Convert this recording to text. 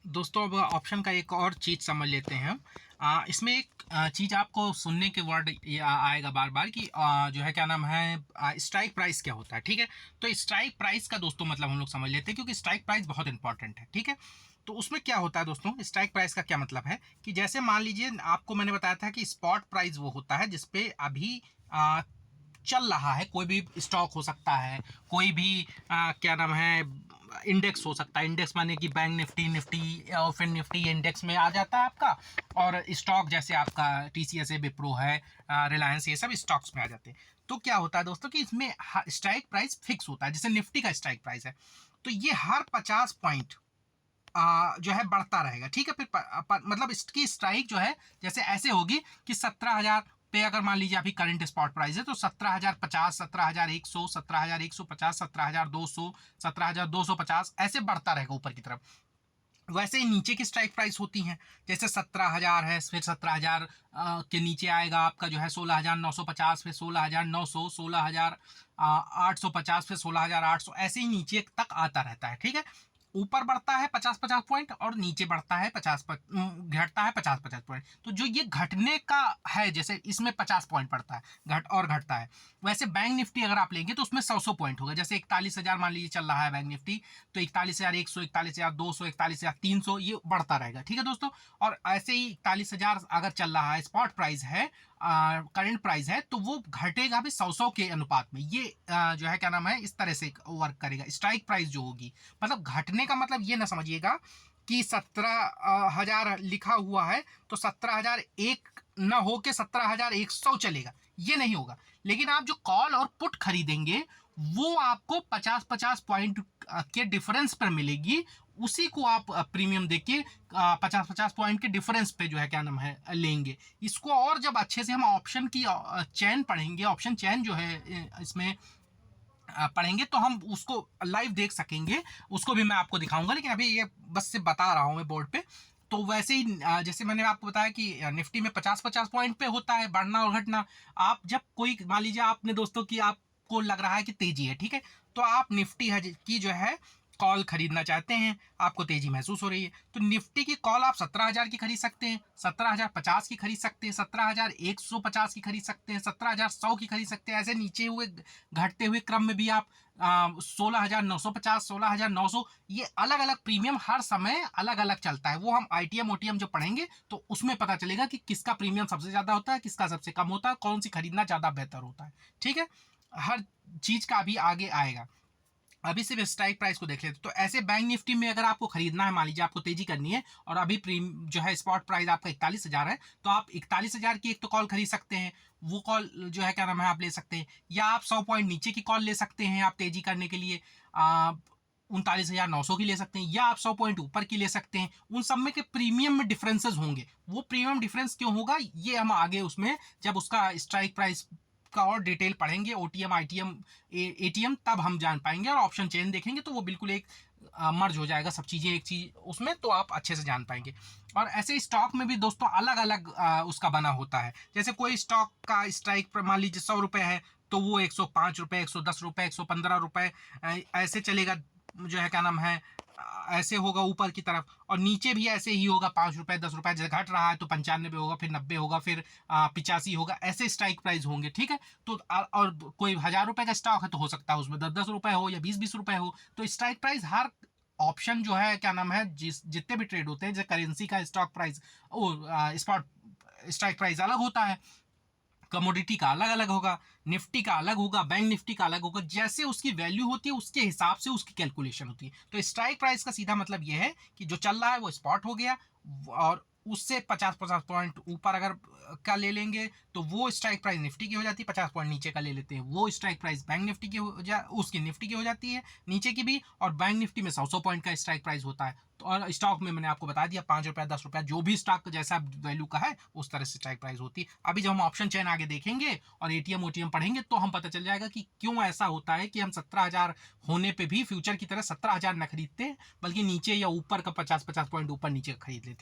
दोस्तों अब ऑप्शन का एक और चीज़ समझ लेते हैं हम। इसमें एक चीज़ आपको सुनने के वर्ड आएगा बार बार कि जो है क्या नाम है, स्ट्राइक प्राइस क्या होता है। ठीक है, तो स्ट्राइक प्राइस का दोस्तों मतलब हम लोग समझ लेते हैं, क्योंकि स्ट्राइक प्राइस बहुत इंपॉर्टेंट है। ठीक है, तो उसमें क्या होता है दोस्तों, स्ट्राइक प्राइस का क्या मतलब है कि जैसे मान लीजिए आपको मैंने बताया था कि स्पॉट प्राइस वो होता है जिसपे अभी चल रहा है, कोई भी स्टॉक हो सकता है, कोई भी क्या नाम है, इंडेक्स हो सकता है। इंडेक्स माने कि बैंक निफ्टी, निफ्टी और फिर निफ्टी इंडेक्स में आ जाता है आपका, और स्टॉक जैसे आपका टीसीएस है, विप्रो है, रिलायंस, ये सब स्टॉक्स में आ जाते हैं। तो क्या होता है दोस्तों कि इसमें स्ट्राइक प्राइस फिक्स होता है, जैसे निफ्टी का स्ट्राइक प्राइस है, तो ये हर 50 पॉइंट जो है बढ़ता रहेगा। ठीक है, फिर मतलब इसकी स्ट्राइक जो है जैसे ऐसे होगी कि 17,000 पे अगर मान लीजिए अभी करंट स्पॉट प्राइस है, तो 17,050, 17,100, 17,150, 17,200, 17,250 ऐसे बढ़ता रहेगा ऊपर की तरफ। वैसे ही नीचे की स्ट्राइक प्राइस होती हैं, जैसे 17,000 है, फिर 17,000 के नीचे आएगा आपका जो है 16,950, फिर 16,900, 16,850, फिर 16,800, ऐसे ही नीचे तक आता रहता है। ठीक है, ऊपर बढ़ता है 50-50 पॉइंट और नीचे बढ़ता है घटता है 50-50 पॉइंट। तो जो ये घटने का है, जैसे इसमें 50 पॉइंट पड़ता है घटता है, वैसे बैंक निफ्टी अगर आप लेंगे तो उसमें 100 पॉइंट होगा। जैसे 41,000 मान लीजिए चल रहा है बैंक निफ्टी, तो 41,100, 41,200, 41,300 ये बढ़ता रहेगा। ठीक है दोस्तों, और ऐसे ही 41,000 अगर चल रहा है, स्पॉट प्राइस है, करंट प्राइस है, तो वो घटेगा भी 100 के अनुपात में। ये जो है क्या नाम है, इस तरह से वर्क करेगा स्ट्राइक प्राइस जो होगी। मतलब घटने का मतलब ये ना समझिएगा कि 17,000 लिखा हुआ है तो 17,001 न हो के 17,100 चलेगा, ये नहीं होगा। लेकिन आप जो कॉल और पुट खरीदेंगे वो आपको 50-50 पॉइंट के डिफरेंस पर मिलेगी। उसी को आप प्रीमियम देके 50-50 पॉइंट के डिफरेंस पे जो है क्या नाम है लेंगे। इसको और जब अच्छे से हम ऑप्शन की चैन पढ़ेंगे, ऑप्शन चैन जो है इसमें पढ़ेंगे, तो हम उसको लाइव देख सकेंगे, उसको भी मैं आपको दिखाऊंगा। लेकिन अभी ये बस से बता रहा हूं मैं बोर्ड पे। तो वैसे ही जैसे मैंने आपको बताया कि निफ्टी में 50-50 पॉइंट पे होता है बढ़ना और घटना। आप जब कोई मान लीजिए आपने दोस्तों की आपको लग रहा है कि तेजी है, ठीक है, तो आप निफ्टी की जो है कॉल खरीदना चाहते हैं, आपको तेजी महसूस हो रही है, तो निफ्टी की कॉल आप 17,000 की खरीद सकते हैं, 17,050 की खरीद सकते हैं, 17,150 की खरीद सकते हैं, 17,100 की खरीद सकते हैं। ऐसे नीचे हुए घटते हुए क्रम में भी आप 16,950, 16,900, ये अलग अलग प्रीमियम हर समय अलग अलग चलता है। वो हम आईटीएम ओटीएम जो पढ़ेंगे तो उसमें पता चलेगा कि किसका प्रीमियम सबसे ज्यादा होता है, किसका सबसे कम होता है, कौन सी खरीदना ज्यादा बेहतर होता है। ठीक है, हर चीज का अभी आगे आएगा। अभी सिर्फ स्ट्राइक प्राइस को देख लेते, तो ऐसे बैंक निफ्टी में अगर आपको खरीदना है, मान लीजिए आपको तेजी करनी है और अभी जो है स्पॉट प्राइस आपका 41,000 है, तो आप 41,000 की एक तो कॉल खरीद सकते हैं। वो कॉल जो है क्या नाम है आप ले सकते हैं, या आप 100 पॉइंट नीचे की कॉल ले सकते हैं आप तेजी करने के लिए, 39,900 की ले सकते हैं, या आप 100 पॉइंट ऊपर की ले सकते हैं। उन सब में के प्रीमियम में डिफरेंसेस होंगे। वो प्रीमियम डिफरेंस क्यों होगा ये हम आगे उसमें जब उसका स्ट्राइक प्राइस का और डिटेल पढ़ेंगे, ओटीएम आईटीएम एटीएम, तब हम जान पाएंगे। और ऑप्शन चेन देखेंगे तो वो बिल्कुल एक मर्ज हो जाएगा, सब चीजें एक चीज उसमें, तो आप अच्छे से जान पाएंगे। और ऐसे स्टॉक में भी दोस्तों अलग अलग उसका बना होता है। जैसे कोई स्टॉक का स्ट्राइक मान लीजिए 100 रुपए है, तो वो 105 रुपए, 110 रुपए, 115 रुपए ऐसे चलेगा। जो है क्या नाम है, ऐसे होगा ऊपर की तरफ, और नीचे भी ऐसे ही होगा, 5 रुपए, 10 रुपए, जैसे घट रहा है तो 95 होगा, फिर 90 होगा, फिर 85 होगा, ऐसे स्ट्राइक प्राइस होंगे। ठीक है, तो और कोई 1,000 रुपए का स्टॉक है तो हो सकता है उसमें 10-10 रुपए हो या 20-20 रुपए हो। तो स्ट्राइक प्राइस हर ऑप्शन जो है क्या नाम है, जितने भी ट्रेड होते हैं, जैसे करेंसी का stock price, spot strike price अलग होता है, कमोडिटी का अलग अलग होगा, निफ्टी का अलग होगा, बैंक निफ्टी का अलग होगा। जैसे उसकी वैल्यू होती है उसके हिसाब से उसकी कैलकुलेशन होती है। तो स्ट्राइक प्राइस का सीधा मतलब यह है कि जो चल रहा है वो स्पॉट हो गया, और उससे 50-50 पॉइंट ऊपर अगर का ले लेंगे तो वो स्ट्राइक प्राइस निफ्टी की हो जाती है, 50 पॉइंट नीचे का ले लेते हैं वो स्ट्राइक प्राइस बैंक निफ्टी की उसकी निफ्टी की हो जाती है, नीचे की भी। और बैंक निफ्टी में 100 पॉइंट का स्ट्राइक प्राइस होता है। तो और स्टॉक में मैंने आपको बता दिया 5 रुपया, 10 रुपया, जो भी स्टॉक जैसा वैल्यू का है उस तरह से स्ट्राइक प्राइस होती है। अभी जब हम ऑप्शन चेन आगे देखेंगे और एटीएम ओटीएम पढ़ेंगे तो हम पता चल जाएगा कि क्यों ऐसा होता है कि हम 17,000 होने पे भी फ्यूचर की तरह 17,000 न खरीदते, बल्कि नीचे या ऊपर का 50-50 पॉइंट ऊपर नीचे खरीद लेते हैं।